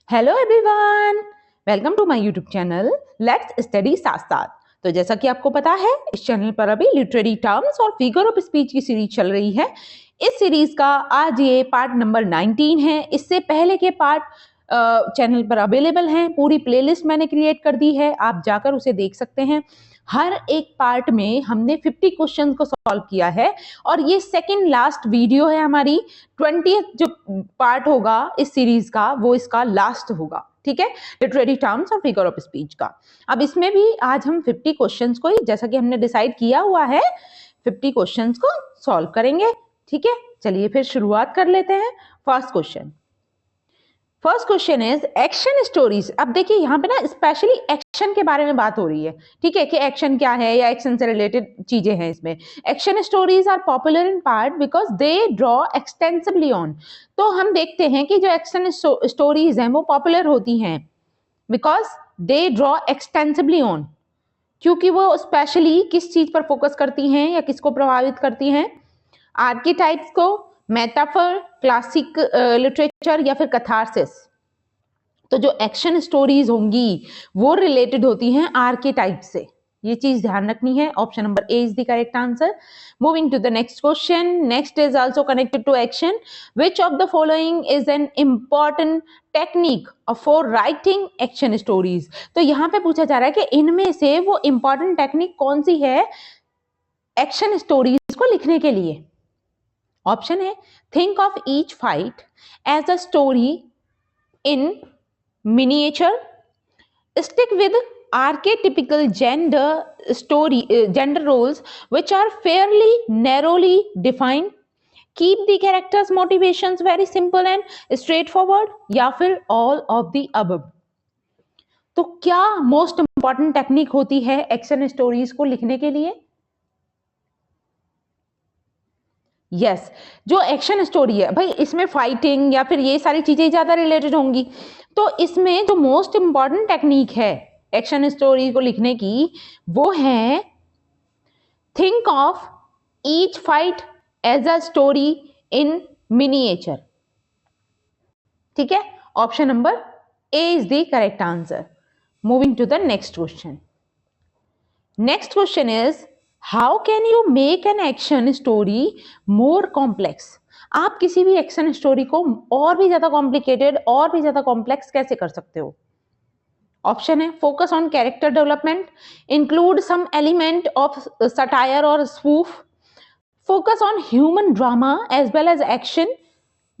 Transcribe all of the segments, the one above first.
Hello everyone, welcome to my YouTube channel let's study साथ साथ। तो जैसा कि आपको पता है, इस चैनल पर अभी लिटरेरी टर्म्स और फिगर ऑफ स्पीच की सीरीज चल रही है। इस सीरीज का आज ये पार्ट नंबर 19 है। इससे पहले के पार्ट चैनल पर अवेलेबल हैं। पूरी प्लेलिस्ट मैंने क्रिएट कर दी है, आप जाकर उसे देख सकते हैं। हर एक पार्ट में हमने 50 क्वेश्चन को सॉल्व किया है और ये सेकंड लास्ट वीडियो है हमारी। 20th जो पार्ट होगा इस सीरीज का वो इसका लास्ट होगा, ठीक है, लिटरेरी टर्म्स और फिगर ऑफ स्पीच का। अब इसमें भी आज हम 50 क्वेश्चंस को ही, जैसा कि हमने डिसाइड किया हुआ है, 50 क्वेश्चंस को सॉल्व करेंगे। ठीक है, चलिए फिर शुरुआत कर लेते हैं। First question is action stories. अब देखिए यहाँ पे ना स्पेशली एक्शन के बारे में बात हो रही है, ठीक है, कि एक्शन क्या है या एक्शन से रिलेटेड चीजें हैं इसमें। Action stories are popular in part because they draw extensively on. तो हम देखते हैं कि जो एक्शन स्टोरीज हैं वो पॉपुलर होती हैं because they draw extensively on, क्योंकि वो स्पेशली किस चीज पर फोकस करती हैं या किसको प्रभावित करती हैं? आर्कीटाइप्स को, मेटाफर, क्लासिक लिटरेचर या फिर कथारसिस। तो जो एक्शन स्टोरीज होंगी वो रिलेटेड होती हैं आर्कीटाइप से, ये चीज ध्यान रखनी है। Option number A is the correct answer. Moving to the next question. Next is also connected to action. Which of the following is an important technique for writing action stories? तो यहां पे पूछा जा रहा है कि इनमें से वो इंपॉर्टेंट टेक्निक कौन सी है एक्शन स्टोरीज को लिखने के लिए? ऑप्शन है think of each fight as a story in miniature, stick with archetypical gender roles which are fairly narrowly defined, keep the characters motivations very simple and straightforward, या फिर all of the above। तो क्या most important technique होती है action stories को लिखने के लिए? यस, जो एक्शन स्टोरी है भाई, इसमें फाइटिंग या फिर ये सारी चीजें ज्यादा रिलेटेड होंगी। तो इसमें जो मोस्ट इंपॉर्टेंट टेक्निक है एक्शन स्टोरी को लिखने की वो है think of each fight as a story in miniature. ठीक है, option number A is the correct answer. Moving to the next question. Next question is how can you make an action story more complex? आप किसी भी action story को और भी ज्यादा complicated और भी ज्यादा कॉम्प्लेक्स कैसे कर सकते हो? ऑप्शन है focus on character development, include some element of satire और spoof, focus on human drama as well as action,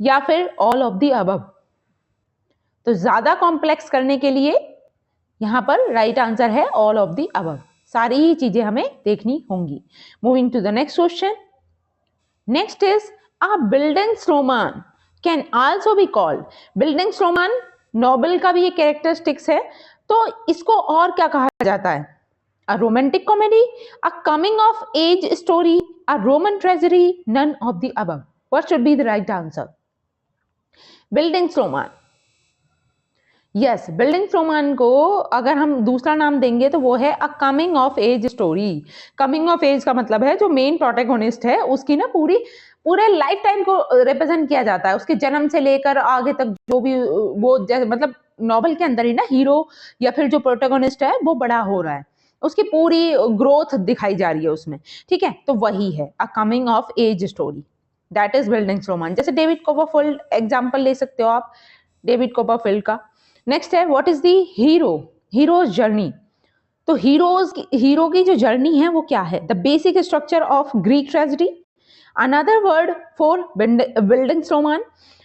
या फिर ऑल ऑफ द अबव। तो ज्यादा कॉम्प्लेक्स करने के लिए यहां पर राइट आंसर है ऑल ऑफ द अबव। सारी ही चीजें हमें देखनी होंगी। Moving to the next question. Next is a buildings can also be called. Buildings novel का भी एक कैरेक्टरिस्टिक्स है, तो इसको और क्या कहा जाता है? A romantic comedy, a coming of age story, a Roman tragedy, none of the above. What should be the right answer? Bildungsroman. Yes, bildungsroman को अगर हम दूसरा नाम देंगे तो वो है a coming of age story. Coming of age का मतलब है जो मेन प्रोटैगोनिस्ट है उसकी ना पूरे लाइफ टाइम को रिप्रेजेंट किया जाता है, उसके जन्म से लेकर आगे तक जो भी वो मतलब नॉवल के अंदर ही ना हीरो या फिर जो प्रोटैगोनिस्ट है वो बड़ा हो रहा है, उसकी पूरी ग्रोथ दिखाई जा रही है उसमें। ठीक है, तो वही है a coming of age story, that is bildungsroman. जैसे डेविड कॉपरफील्ड एग्जांपल ले सकते हो आप, डेविड कॉपरफील्ड का। नेक्स्ट है what is the hero's journey. तो हीरो की जो जर्नी है वो क्या है? The basic structure of Greek tragedy, another word for bildungsroman,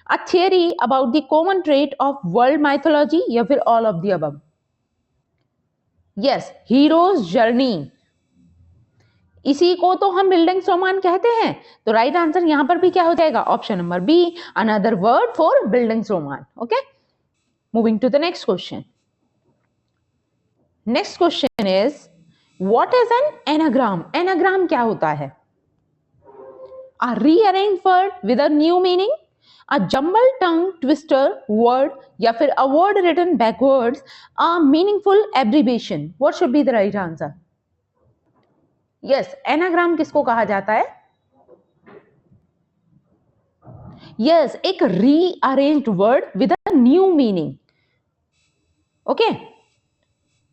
a theory about the common trait of world mythology, या फिर all of the above. Yes, hero's journey, इसी को तो हम बिल्डिंग्स रोमान कहते हैं। तो राइट आंसर यहां पर भी क्या हो जाएगा? Option number B, another word for bildungsroman. Okay, moving to the next question. Next question is what is an anagram? Anagram क्या होता है? A rearranged word with a new meaning, a jumbled tongue twister word, या फिर a word written backwards, a meaningful abbreviation. What should be the right answer? Yes, anagram किसको कहा जाता है? Yes, एक rearranged word with a new meaning. Okay,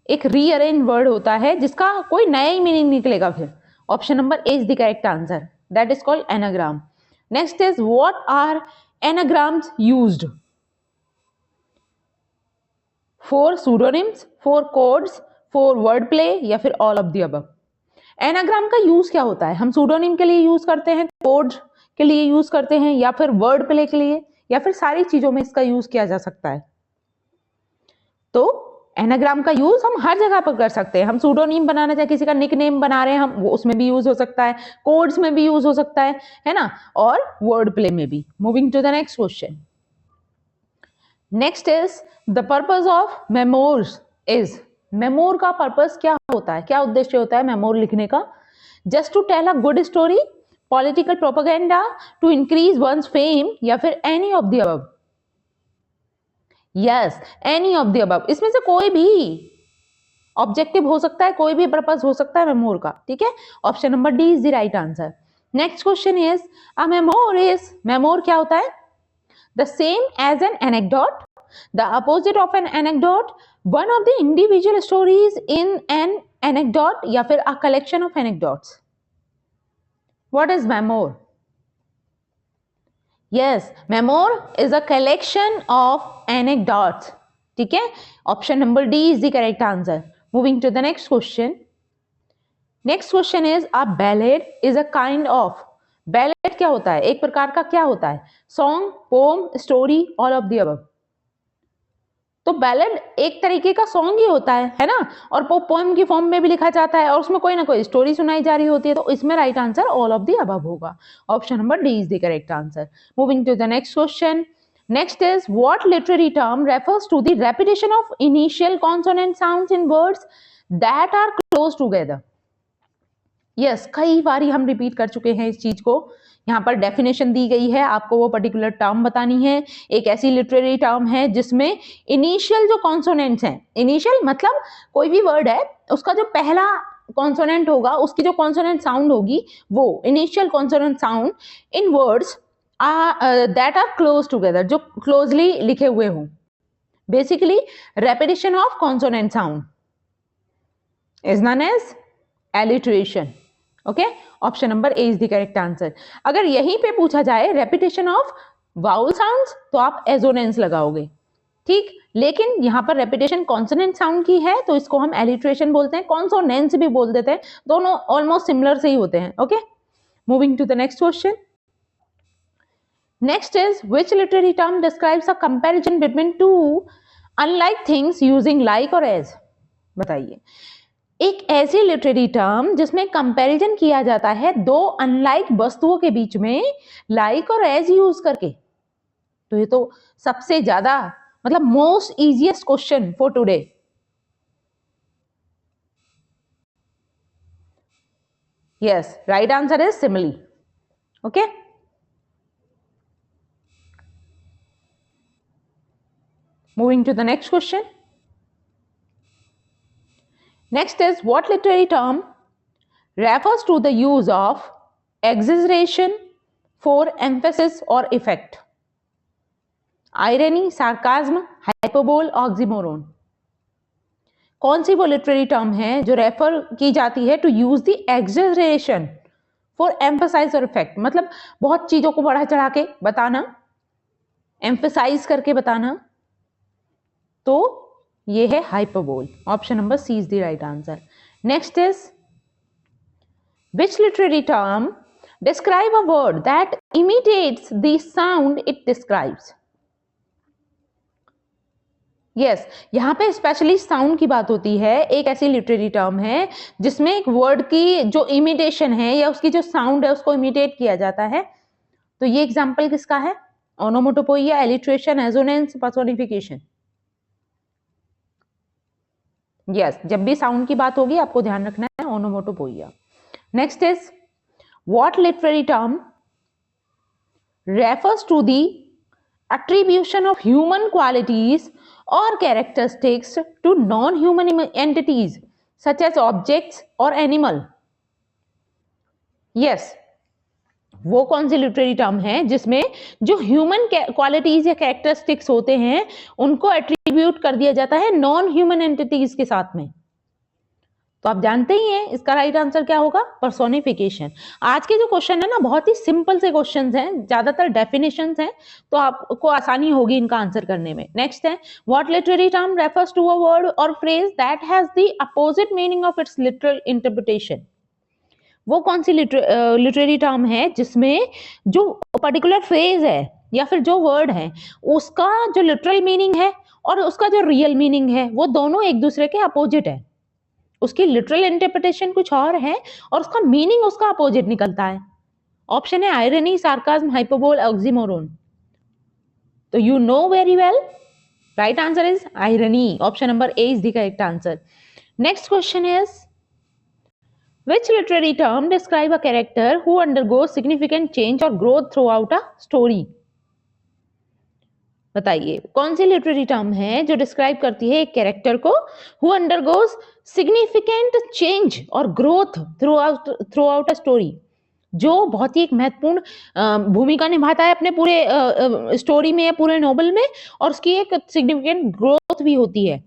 एक rearrange word होता है जिसका कोई नया ही मीनिंग निकलेगा फिर। Option number A is the correct answer, that is called anagram. Next is what are anagrams used? For pseudonyms, for codes, for word play, या फिर all of the above. Anagram का यूज क्या होता है? हम सूडोनिम के लिए यूज करते हैं, कोड के लिए यूज करते हैं, या फिर वर्ड प्ले के लिए, या फिर सारी चीजों में इसका यूज किया जा सकता है। तो एनाग्राम का यूज हम हर जगह पर कर सकते हैं। हम सूडोनिम बनाना चाहे, किसी का निकनेम बना रहे हैं हम, वो उसमें भी यूज हो सकता है, कोड्स में भी यूज हो सकता है ना, और वर्ड प्ले में भी। Moving to the next question. Next is the purpose of memoirs is. Memoir का पर्पस क्या होता है, क्या उद्देश्य होता है मेमोर लिखने का? Just to tell a good story, political propaganda, to increase one's fame, या फिर any of the above? Yes, any of the above. इसमें से कोई भी ऑब्जेक्टिव हो सकता है, कोई भी पर्पस हो सकता है मेमोर का, ठीक है। Option number D is the right answer. Next question is a memoir is. Memoir क्या होता है? The same as an anecdote, the opposite of an anecdote, one of the individual stories in an anecdote, या फिर a collection of anecdotes. What is memoir? Yes, memoir is a collection of anecdotes, ठीक है। Option number D is the correct answer. Moving to the next question. Next question is a ballad is a kind of. Ballad क्या होता है? एक प्रकार का क्या होता है? Song, poem, story, all of the above. तो बैलेड एक तरीके का सॉन्ग ही होता है ना, और पोएम की फॉर्म में भी लिखा जाता है, और उसमें कोई ना कोई स्टोरी सुनाई जा रही होती है। तो इसमें right answer all of the above होगा। Option number D is the correct answer. Moving to the next question. Next is what literary term refers to the repetition of initial consonant sounds in words that are close together? Yes, कई बार हम repeat कर चुके हैं इस चीज को। यहाँ पर डेफिनेशन दी गई है, आपको वो पर्टिकुलर टर्म बतानी है। एक ऐसी लिटरेरी टर्म है जिसमें इनिशियल जो कॉन्सोनेंट्स हैं, इनिशियल मतलब कोई भी वर्ड है उसका जो पहला कॉन्सोनेंट होगा, उसकी जो कॉन्सोनेंट साउंड होगी, वो initial consonant sound in words that are close together, जो क्लोजली लिखे हुए हों। Basically repetition of consonant sound is known as alliteration. Okay, option number A is the correct answer. अगर यहीं पे पूछा जाए रेपिटेशन ऑफ वाउल साउंड्स, तो आप एजोनेंस लगाओगे, ठीक। लेकिन यहाँ पर रेपिटेशन कॉन्सोनेंट साउंड की है, तो इसको हम एलिट्रेशन बोलते हैं, कॉन्सोनेंस भी बोल देते हैं, दोनों ऑलमोस्ट सिमिलर से ही होते हैं। Okay, moving to the next question. Next is which literary term describes a comparison between two unlike things using like or as? बताइए, एक ऐसी लिटरेरी टर्म जिसमें कंपैरिजन किया जाता है दो अनलाइक वस्तुओं के बीच में लाइक और एज यूज करके। तो ये तो सबसे ज्यादा मतलब most easiest question for today. Yes, right answer is simile. Okay, moving to the next question. Next is what literary term refers to the use of exaggeration for emphasis or effect? irony, sarcasm, hyperbole, oxymoron? कौन सी वो literary term है जो refer की जाती है to use the exaggeration for emphasize or effect? मतलब बहुत चीजों को बढ़ा चढ़ा के बताना, एम्फसाइज करके बताना, तो ये है hyperbole. Option number C is the right answer. Next is which literary term describe a word that imitates the sound it describes? yes, यहाँ पे स्पेशली साउंड की बात होती है। एक ऐसी लिटरेरी टर्म है जिसमें एक वर्ड की जो इमिटेशन है या उसकी जो साउंड है उसको इमिटेट किया जाता है। तो ये एग्जाम्पल किसका है? ओनोमोटोपोइया, एलिट्रेशन, एजोनेंस, पर्सोनिफिकेशन। यस, जब भी साउंड की बात होगी आपको ध्यान रखना है onomatopoeia. Next is what literary term refers to the attribution of human qualities or characteristics to non-human entities such as objects or animal? Yes, वो कौन सी लिटरेरी टर्म है जिसमें जो ह्यूमन क्वालिटीज या कैरेक्टरिस्टिक्स होते हैं उनको एट्रीब्यूट कर दिया जाता है नॉन ह्यूमन एंटिटीज के साथ में? तो आप जानते ही हैं इसका राइट आंसर क्या होगा, पर्सोनिफिकेशन। आज के जो क्वेश्चन है ना बहुत ही सिंपल से क्वेश्चंस हैं, ज्यादातर डेफिनेशंस हैं, तो आपको आसानी होगी इनका आंसर करने में। नेक्स्ट है, what literary term refers to a word और phrase that has the opposite meaning of its literal interpretation? वो कौन सी लिटरेरी टर्म है जिसमें जो पर्टिकुलर फ्रेज है या फिर जो वर्ड है उसका जो लिटरल मीनिंग है और उसका जो रियल मीनिंग है वो दोनों एक दूसरे के अपोजिट है, उसकी लिटरल इंटरप्रिटेशन कुछ और है और उसका मीनिंग उसका अपोजिट निकलता है? ऑप्शन है आयरनी, सार्काज्म, हाइपरबोल, ऑक्सीमोरोन। तो you know very well, right answer is irony. Option number A is the correct answer. Next question is which literary term describe a character who undergoes significant change or growth throughout a story? बताइए कौन सी literary term है जो describe करती है एक character को who undergoes significant change और growth through out a story, जो बहुत ही एक महत्वपूर्ण भूमिका निभाता है अपने पूरे स्टोरी में या पूरे नोवेल में, और उसकी एक सिग्निफिकेंट ग्रोथ भी होती है।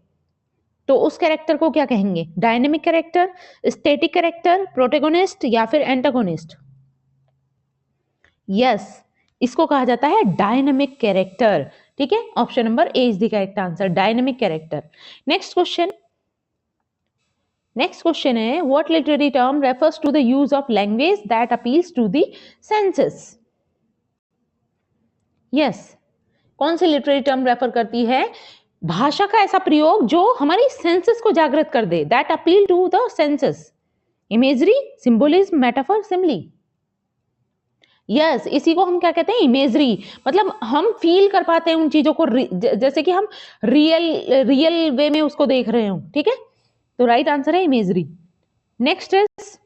तो उस कैरेक्टर को क्या कहेंगे? Dynamic character, static character, protagonist या फिर एंटागोनिस्ट? यस, इसको कहा जाता है डायनेमिक कैरेक्टर। ठीक है, option number A is the correct answer, dynamic character. Next question है, what literary term refers to the use of language that appeals to the senses? Yes, कौन सी लिटरेरी टर्म रेफर करती है भाषा का ऐसा प्रयोग जो हमारी सेंसेस को जागृत कर दे, that appeal to the senses? Imagery, symbolism, metaphor, simile? Yes, इसी को हम क्या कहते हैं? इमेजरी। मतलब हम फील कर पाते हैं उन चीजों को, जैसे कि हम रियल वे में उसको देख रहे हो। ठीक है, तो राइट आंसर है imagery. Next is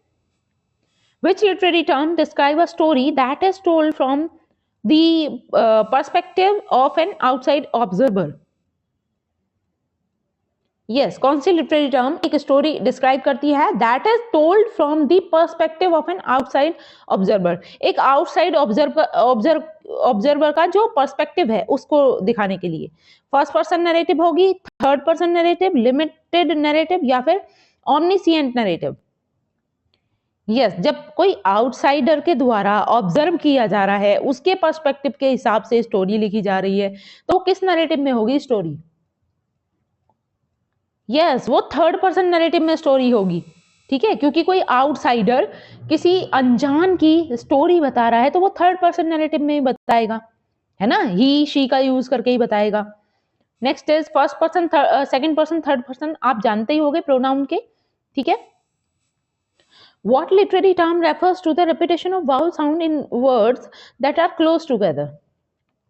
which literary term describe a story that is told from the perspective of an outside observer? Yes, कौन सी लिटरेरी टर्म एक स्टोरी डिस्क्राइब करती है that is told from the perspective of an outside observer? एक outside observer का जो perspective है उसको दिखाने के लिए। फर्स्ट पर्सन नैरेटिव होगी, third person narrative, limited narrative या फिर ऑमनिसिएंट नैरेटिव? यस, जब कोई आउटसाइडर के द्वारा ऑब्जर्व किया जा रहा है उसके पर्सपेक्टिव के हिसाब से स्टोरी लिखी जा रही है, तो किस नैरेटिव में होगी स्टोरी? यस, वो थर्ड पर्सन नैरेटिव में स्टोरी होगी। ठीक है, क्योंकि कोई आउटसाइडर किसी अनजान की स्टोरी बता रहा है तो वो थर्ड पर्सन नैरेटिव में ही बताएगा, है ना, ही शी का यूज करके ही बताएगा। Next is first person, second person, third person, आप जानते ही होंगे प्रोनाउन के। ठीक है, what literary term refers to the repetition of vowel sound in words that are close together?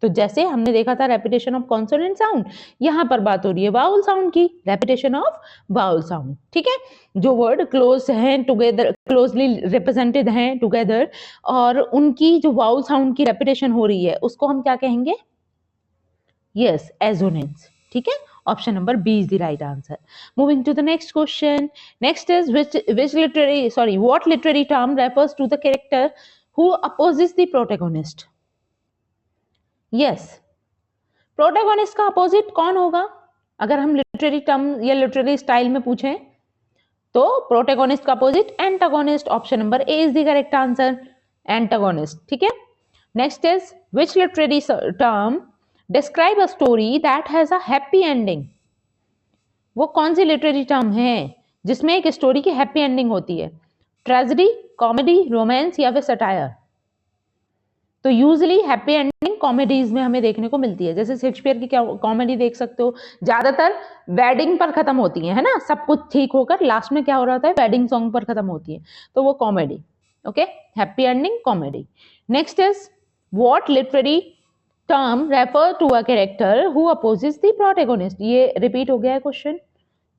तो जैसे हमने देखा था रेपिटेशन ऑफ कॉन्सोनेंट साउंड, यहां पर बात हो रही है वाउल साउंड की, रेपिटेशन ऑफ वाउल साउंड। ठीक है, जो वर्ड क्लोज हैं टुगेदर, क्लोजली रिप्रेजेंटेड हैं टुगेदर, और उनकी जो वाउल साउंड की रेपिटेशन हो रही है उसको हम क्या कहेंगे? Yes, assonance. ठीक है, option number B is the right answer. Moving to the next question. Next is what literary term refers to the character who opposes the protagonist? Yes, protagonist का अपोजिट कौन होगा? अगर हम लिटरेरी टर्म या literary style में पूछें तो protagonist का opposite antagonist. Option number A is the correct answer, antagonist. ठीक है, next is which literary term describe a story that has a happy ending? वो कौन सी लिटरेरी टर्म है जिसमें एक स्टोरी की हैप्पी एंडिंग होती है? ट्रेजेडी, कॉमेडी, रोमांस या फिर सटायर? तो यूजुअली हैप्पी एंडिंग कॉमेडीज में हमें देखने को मिलती है, जैसे शेक्सपियर की कॉमेडी देख सकते हो, ज्यादातर वेडिंग पर खत्म होती है ना, सब कुछ ठीक होकर लास्ट में क्या हो रहा था, वेडिंग सॉन्ग पर खत्म होती है, तो वो comedy. Okay, happy ending comedy. Next is what literary term refer to a character who opposes the protagonist? ये रिपीट हो गया है क्वेश्चन,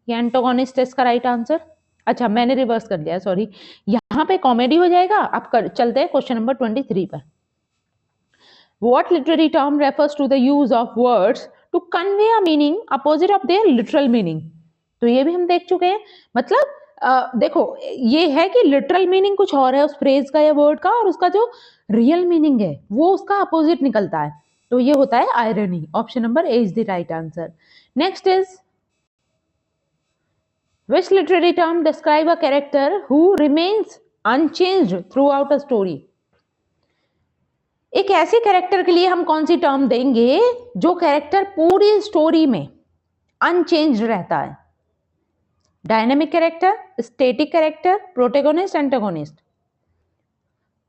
ये एंटागोनिस्ट इसका राइट आंसर। अच्छा, मैंने रिवर्स कर दिया, सॉरी, यहाँ पे कॉमेडी हो जाएगा। अब चलते हैं क्वेश्चन नंबर 23 पर। What literary term refers to the use of words to convey a meaning opposite of their literal meaning? तो ये भी हम देख चुके हैं, मतलब देखो ये है कि लिटरल मीनिंग कुछ और है उस फ्रेज का या वर्ड का, और उसका जो रियल मीनिंग है वो उसका अपोजिट निकलता है, तो ये होता है irony. Option number A is the right answer. Next is which literary term describe a character who remains unchanged throughout a story? एक ऐसे कैरेक्टर के लिए हम कौन सी टर्म देंगे जो कैरेक्टर पूरी स्टोरी में अनचेंज रहता है? Dynamic character, static character, protagonist, antagonist.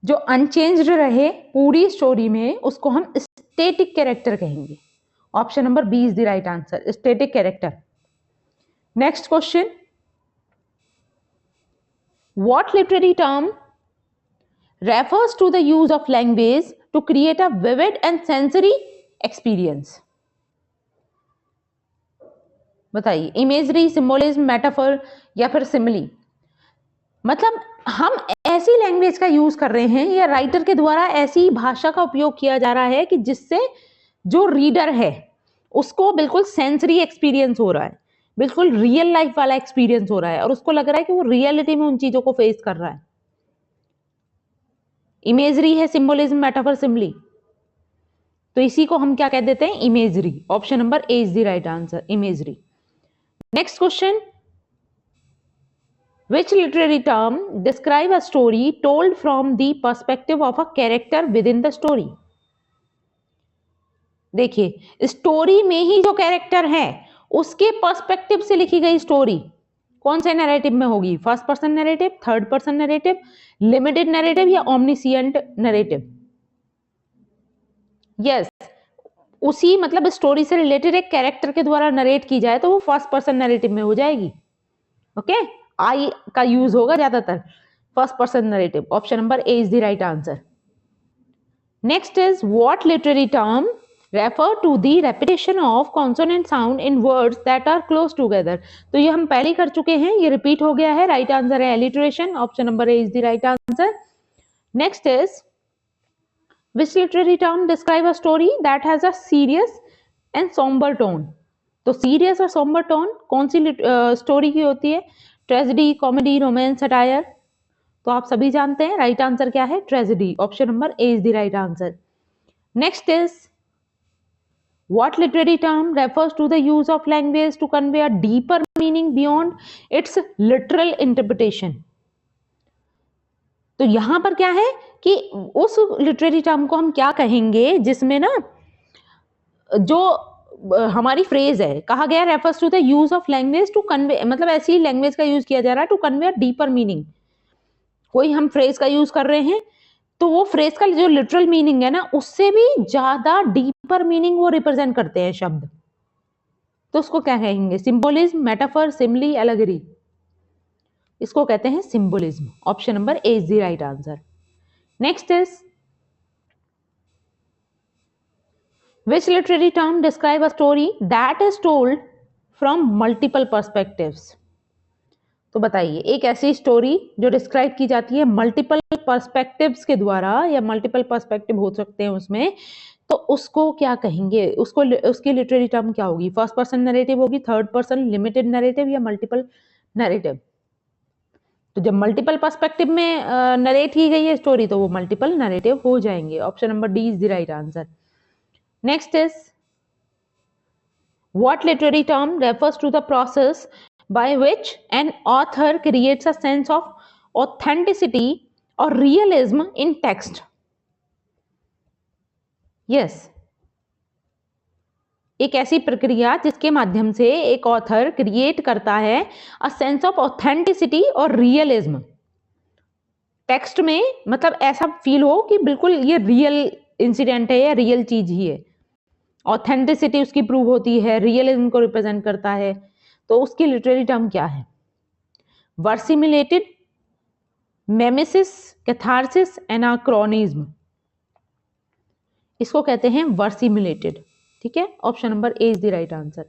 जो अनचेंज्ड रहे पूरी स्टोरी में उसको हम स्टैटिक कैरेक्टर कहेंगे। Option number B is the right answer, static character. Next question, what literary term refers to the use of language to create a vivid and sensory experience? बताइए, imagery, symbolism, metaphor या फिर simile. मतलब हम ऐसी language का use कर रहे हैं या राइटर के द्वारा ऐसी भाषा का उपयोग किया जा रहा है कि जिससे जो रीडर है उसको बिल्कुल सेंसरी एक्सपीरियंस हो रहा है, बिल्कुल रियल लाइफ वाला एक्सपीरियंस हो रहा है और उसको लग रहा है कि वो रियलिटी में उन चीजों को फेस कर रहा है। इमेजरी है, सिंबोलिज्म, मेटाफर, सिमिली, तो इसी को हम क्या कह देते हैं? Imagery. Option number A is the right answer, imagery. Next question, which literary term describe a story told from the perspective of a character within the story? देखिए, स्टोरी में ही जो कैरेक्टर है उसके पर्सपेक्टिव से लिखी गई स्टोरी कौन से नैरेटिव में होगी? First person narrative, third person narrative, limited narrative या ओमनिसिएंट नैरेटिव? यस, उसी मतलब स्टोरी से रिलेटेड एक कैरेक्टर के द्वारा नरेट की जाए तो वो फर्स्ट पर्सन नैरेटिव में हो जाएगी। ओके, आई का यूज होगा ज्यादातर, first person narrative. Option number A is the right answer. Next is what literary term refer to the repetition of consonant sound in words that are close together? तो ये हम पहले कर चुके हैं, ये रिपीट हो गया है। राइट आंसर है alliteration. Option number A is the right answer. Next is which literary term describe a story that has a serious and somber tone? तो सीरियस और सोम्बर टोन कौन सी स्टोरी की होती है? Tragedy, comedy, romance, satire? तो आप सभी जानते हैं राइट आंसर क्या है? Tragedy. Option number A is the right answer. Next is what literary term refers to the use of language to convey a deeper meaning beyond its literal interpretation? तो यहां पर क्या है कि उस लिटरेरी टर्म को हम क्या कहेंगे जिसमें ना जो हमारी फ्रेज है, कहा गया refers to the use of language to convey, मतलब ऐसी लैंग्वेज का यूज किया जा रहा है टू कन्वे डीपर मीनिंग। कोई हम फ्रेज का यूज कर रहे हैं तो वो फ्रेज का जो लिटरल मीनिंग है ना उससे भी ज्यादा डीपर मीनिंग वो रिप्रेजेंट करते हैं शब्द, तो उसको क्या कहेंगे? Symbolism, metaphor, simile, allegory? इसको कहते हैं symbolism. Option number A is the right answer. Next is which literary term describe a story that is told from multiple perspectives? तो बताइए, एक ऐसी स्टोरी जो डिस्क्राइब की जाती है मल्टीपल पर्सपेक्टिव्स के द्वारा, या मल्टीपल पर्सपेक्टिव हो सकते हैं उसमें, तो उसको क्या कहेंगे? उसको उसकी लिटरेरी टर्म क्या होगी? फर्स्ट पर्सन नैरेटिव होगी, थर्ड पर्सन, लिमिटेड नैरेटिव या मल्टीपल नैरेटिव? तो जब मल्टीपल पर्सपेक्टिव में नरेट की गई है स्टोरी तो वो मल्टीपल नैरेटिव हो जाएंगे। Option number D is the right answer. Next is what literary term refers to the process by which an author creates a sense of authenticity or realism in text? Yes, एक ऐसी प्रक्रिया जिसके माध्यम से एक author create करता है अ sense of authenticity और रियलिज्म टेक्स्ट में, मतलब ऐसा फील हो कि बिल्कुल ये रियल इंसिडेंट है या रियल चीज ही है। ऑथेंटिसिटी उसकी प्रूव होती है, रियलिज्म को रिप्रेजेंट करता है, तो उसकी लिटरेरी टर्म क्या है? वर्सिमिलेटेड, मेमेसिस, कैथारसिस, एनाक्रोनिज्म? इसको कहते हैं वर्सिमिलेटेड। ठीक है, option number A is the right answer.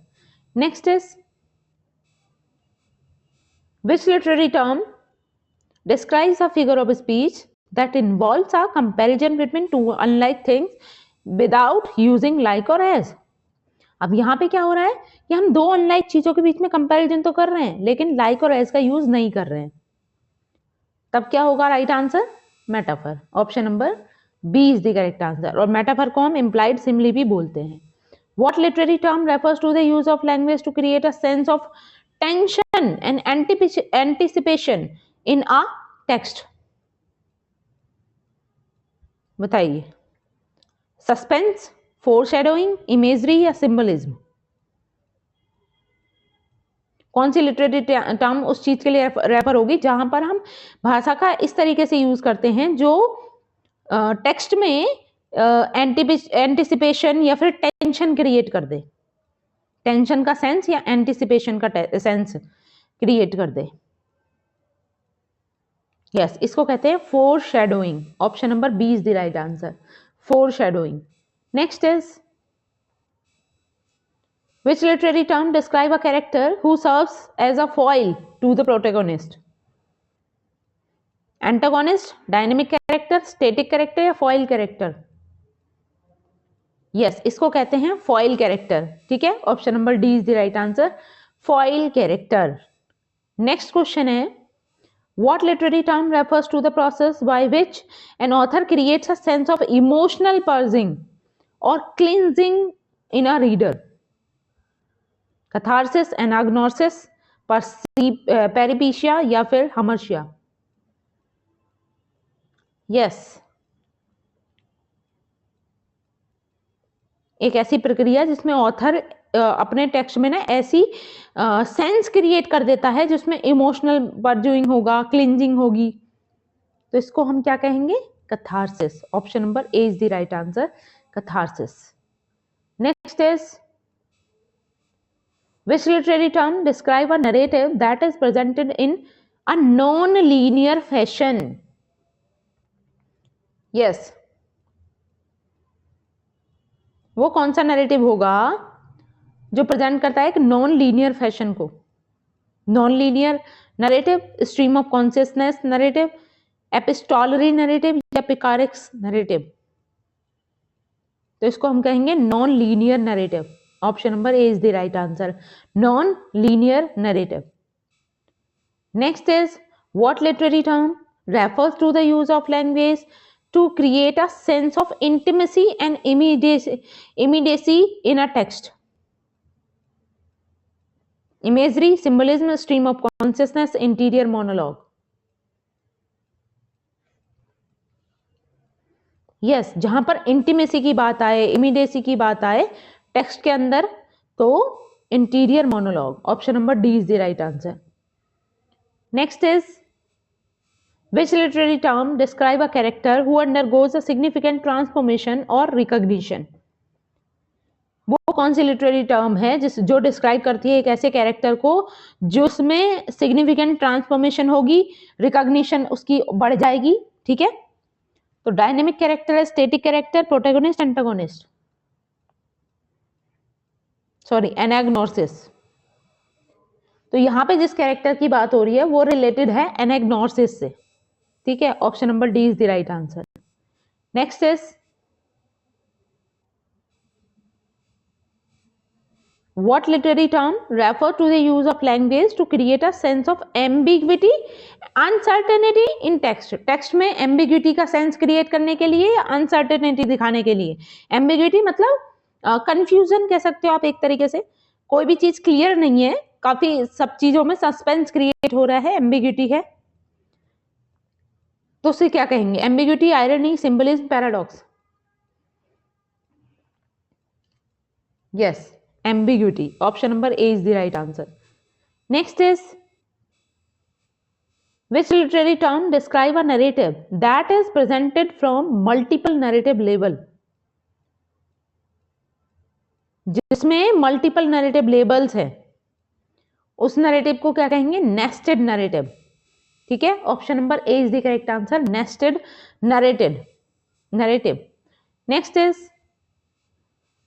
Next is which literary term describes a figure of speech that involves a comparison between two unlike things without using like or as? अब यहाँ पे क्या हो रहा है कि हम दो अनलाइक चीजों के बीच में कंपैरिजन तो कर रहे हैं, लेकिन लाइक और एज का यूज नहीं कर रहे हैं। तब क्या होगा right answer? Metaphor. Option number B is the correct answer. और मेटाफर को हम इम्प्लाइड सिमिली भी बोलते हैं। What literary term refers to the use of language to create a sense of tension and anticipation in a text? बताइए। Suspense, फोरशैडोइंग, imagery या symbolism? कौन सी लिटरेरी टर्म उस चीज के लिए रेफर होगी जहां पर हम भाषा का इस तरीके से यूज करते हैं जो टेक्स्ट में एंटिसिपेशन या फिर टेंशन क्रिएट कर दे, टेंशन का सेंस या एंटिसिपेशन का सेंस क्रिएट कर दे। यस, इसको कहते हैं foreshadowing. Option number B is the right answer, foreshadowing. Next is which literary term describe a character who serves as a foil to the protagonist? Antagonist, dynamic character, static character या foil character? Yes, इसको कहते हैं foil character. ठीक है, option number D is the right answer, foil character. Next question है what literary term refers to the process by which an author creates a sense of emotional purging or cleansing in a reader? Catharsis, anagnorisis, peripeteia या फिर हमर्शिया? Yes, एक ऐसी प्रक्रिया जिसमें author अपने text में ना ऐसी सेंस क्रिएट कर देता है जिसमें इमोशनल पर्ज्यूइंग होगा, क्लिंजिंग होगी, तो इसको हम क्या कहेंगे? Catharsis. Option number A is the right answer, catharsis. Next is which literary term describe a narrative that is presented in a non-linear fashion? yes, वो कौन सा नैरेटिव होगा जो प्रेजेंट करता है एक नॉन लीनियर फैशन को? Non linear narrative, stream of consciousness narrative, epistolary narrative या पिकारिक्स नैरेटिव? तो इसको हम कहेंगे non linear narrative. Option number A is the right answer, non linear narrative. Next is what literary term refers to the use of language to create a sense of intimacy and immediacy in a text? imagery, symbolism, stream of consciousness, interior monologue? Yes, जहां पर intimacy की बात आए, immediacy की बात आए text के अंदर, तो interior monologue. Option number D is the right answer. Next is which literary term describe a character who undergoes a significant transformation or recognition? वो कौन सी लिटरेरी टर्म है जो डिस्क्राइब करती है एक ऐसे कैरेक्टर को जिसमें सिग्निफिकेंट ट्रांसफॉर्मेशन होगी, रिकॉग्निशन उसकी बढ़ जाएगी? ठीक है, तो डायनेमिक कैरेक्टर है, static character, protagonist, antagonist? Sorry, anagnorisis. तो यहां पे जिस कैरेक्टर की बात हो रही है वो रिलेटेड है एनाग्नोसिस से। ठीक है, option number D is the right answer. Next is what literary term refer to the use of language to create a sense of ambiguity, uncertainty in text? Text में ambiguity का सेंस क्रिएट करने के लिए या uncertainty दिखाने के लिए? ambiguity मतलब कंफ्यूजन कह सकते हो आप, एक तरीके से कोई भी चीज क्लियर नहीं है, काफी सब चीजों में सस्पेंस क्रिएट हो रहा है, एम्बिग्यूटी है, तो उसे क्या कहेंगे? Ambiguity, irony, symbolism, paradox? Yes, ambiguity. Option number A is the right answer. Next is which literary term describe a narrative that is presented from multiple narrative level? जिसमें multiple narrative levels हैं, उस narrative को क्या कहेंगे? Nested narrative. ठीक है, option number A is the correct answer, nested narrative. Next is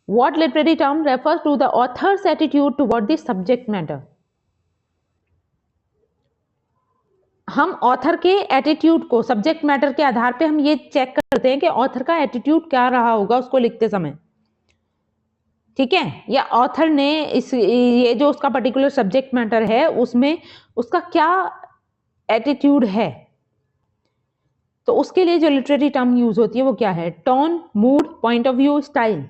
what literary term refers to the author's attitude toward the subject matter? हम author के एटीट्यूड को सब्जेक्ट मैटर के आधार पे हम ये चेक करते हैं कि ऑथर का एटीट्यूड क्या रहा होगा उसको लिखते समय। ठीक है, या ऑथर ने ये जो उसका पर्टिकुलर सब्जेक्ट मैटर है उसमें उसका क्या एटीट्यूड है, तो उसके लिए जो लिटरेरी टर्म यूज होती है वो क्या है? Tone, mood, point of view, style.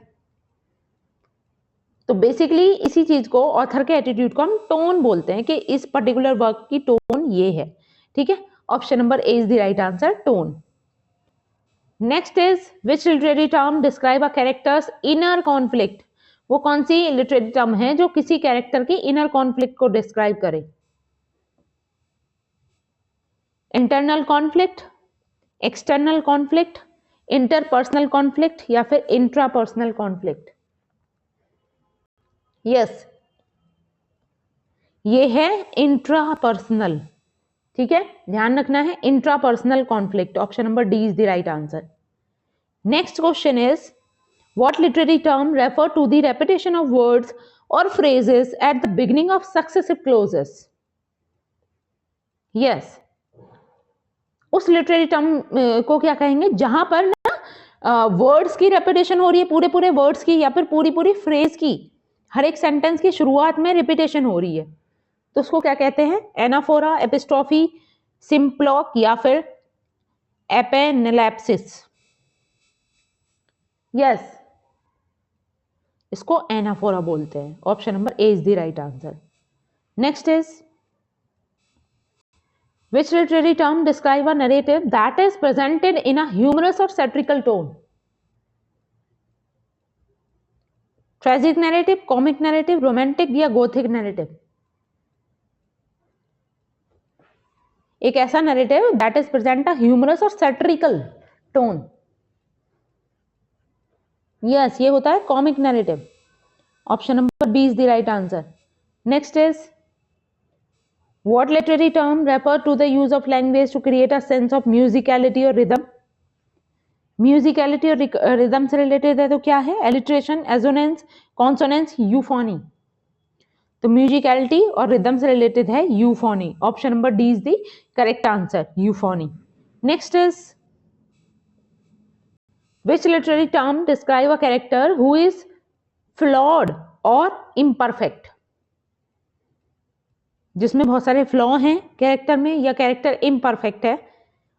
तो बेसिकली इसी चीज को, ऑथर के एटीट्यूड को हम टोन बोलते हैं कि इस पर्टिकुलर वर्क की टोन ये है। ठीक है, option number A is the right answer, tone. Next is which literary term describe a characters inner conflict. वो कौन सी लिटरेरी टर्म है जो किसी कैरेक्टर की इनर कॉन्फ्लिक्ट को डिस्क्राइब करे? Internal conflict, external conflict, interpersonal conflict या फिर इंट्रापर्सनल कॉन्फ्लिक्ट? यस, ये है इंट्रापर्सनल। ठीक है, ध्यान रखना है, intrapersonal conflict. Option number D is the right answer. Next question is what literary term refer to the repetition of words or phrases at the beginning of successive clauses? yes, उस literary term को क्या कहेंगे जहां पर ना words की repetition हो रही है, पूरे पूरे वर्ड्स की या फिर पूरी पूरी फ्रेज की, हर एक सेंटेंस की शुरुआत में रिपीटेशन हो रही है, तो उसको क्या कहते हैं? एनाफोरा, एपिस्ट्रोफी, सिंप्लॉक या फिर एपेनेलैप्सिस? यस, इसको एनाफोरा बोलते हैं। Option number A is the right answer. Next is which literary term describe a narrative that is presented in a humorous or satirical tone? tragic narrative, comic narrative, romantic या gothic narrative? एक ऐसा narrative that is present a humorous or satirical tone. yes, ये होता है comic narrative. Option number B is the right answer. Next is what literary term refer to the use of language to create a sense of musicality or rhythm? Musicality और rhythm से related है तो क्या है? Alliteration, assonance, consonance, euphony. तो musicality और rhythm से related है euphony. Option number D is the correct answer, euphony. Next is which literary term describe a character who is flawed और इम्परफेक्ट? जिसमें बहुत सारे फ्लॉ हैं कैरेक्टर में या कैरेक्टर इम्परफेक्ट है,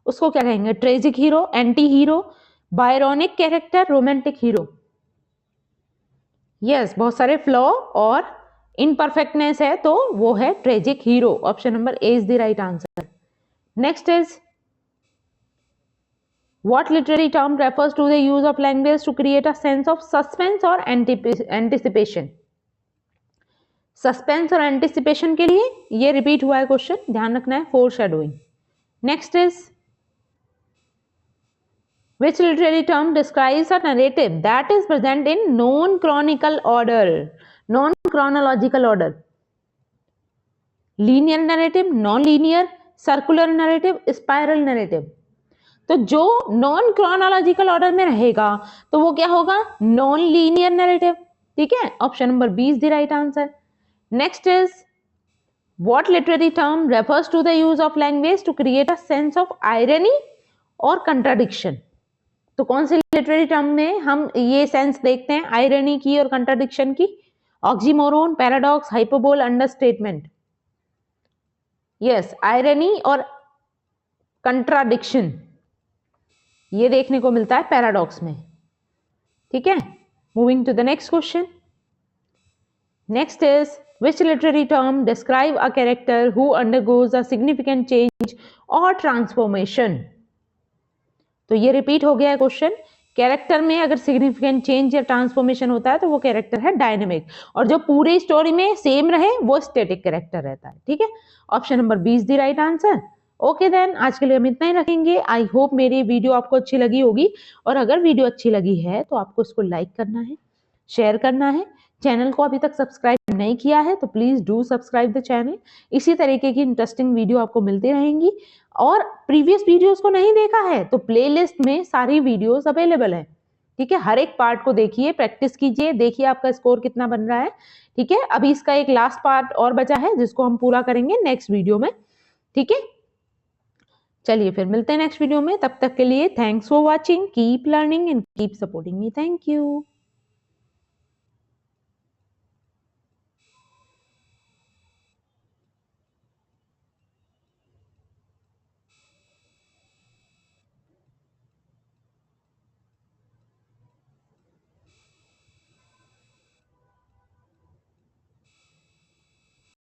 उसको क्या कहेंगे? Tragic hero, anti hero, Byronic character, romantic hero? Yes, बहुत सारे फ्लॉ और इनपरफेक्टनेस है तो वो है tragic hero. Option number A is the right answer. Next is what literary term refers to the use of language to create a sense of suspense और anticipation? Suspense और anticipation के लिए ये रिपीट हुआ है क्वेश्चन, ध्यान रखना है, four shadowing. Next is which literary term describes a narrative that is present in non-chronological order? linear narrative, non-linear, circular narrative, spiral narrative? तो जो नॉन क्रोनोलॉजिकल ऑर्डर में रहेगा तो वो क्या होगा? Non linear narrative. ठीक है, option number B is the right answer. Next is what literary term refers to the use of language to create a sense of irony और कंट्राडिक्शन? तो कौन से लिटरेरी टर्म में हम ये सेंस देखते हैं आयरनी की और कंट्राडिक्शन की? Oxymoron, paradox, hyperbole, understatement? Yes, irony और कंट्राडिक्शन ये देखने को मिलता है पैराडॉक्स में। ठीक है, moving to the next question. Next is which literary term describe a character who undergoes a significant change or transformation? तो ये रिपीट हो गया है क्वेश्चन। कैरेक्टर में अगर सिग्निफिकेंट चेंज या ट्रांसफॉर्मेशन होता है तो वो कैरेक्टर है डायनेमिक, और जो पूरी स्टोरी में सेम रहे वो स्टैटिक कैरेक्टर रहता है। ठीक है, option number B is the right answer. Okay then, आज के लिए हम इतना ही रखेंगे। आई होप मेरी वीडियो आपको अच्छी लगी होगी, और अगर वीडियो अच्छी लगी है तो आपको इसको लाइक करना है, शेयर करना है। चैनल को अभी तक सब्सक्राइब नहीं किया है तो please do subscribe the channel. इसी तरीके की इंटरेस्टिंग वीडियो आपको मिलती रहेंगी। और प्रीवियस वीडियोस को नहीं देखा है तो प्लेलिस्ट में सारी वीडियोस अवेलेबल है। ठीक है, हर एक पार्ट को देखिए, प्रैक्टिस कीजिए, देखिए आपका स्कोर कितना बन रहा है। ठीक है, अभी इसका एक लास्ट पार्ट और बचा है जिसको हम पूरा करेंगे नेक्स्ट वीडियो में। ठीक है, चलिए फिर मिलते हैं नेक्स्ट वीडियो में। तब तक के लिए thanks for watching, keep learning and keep supporting me. Thank you.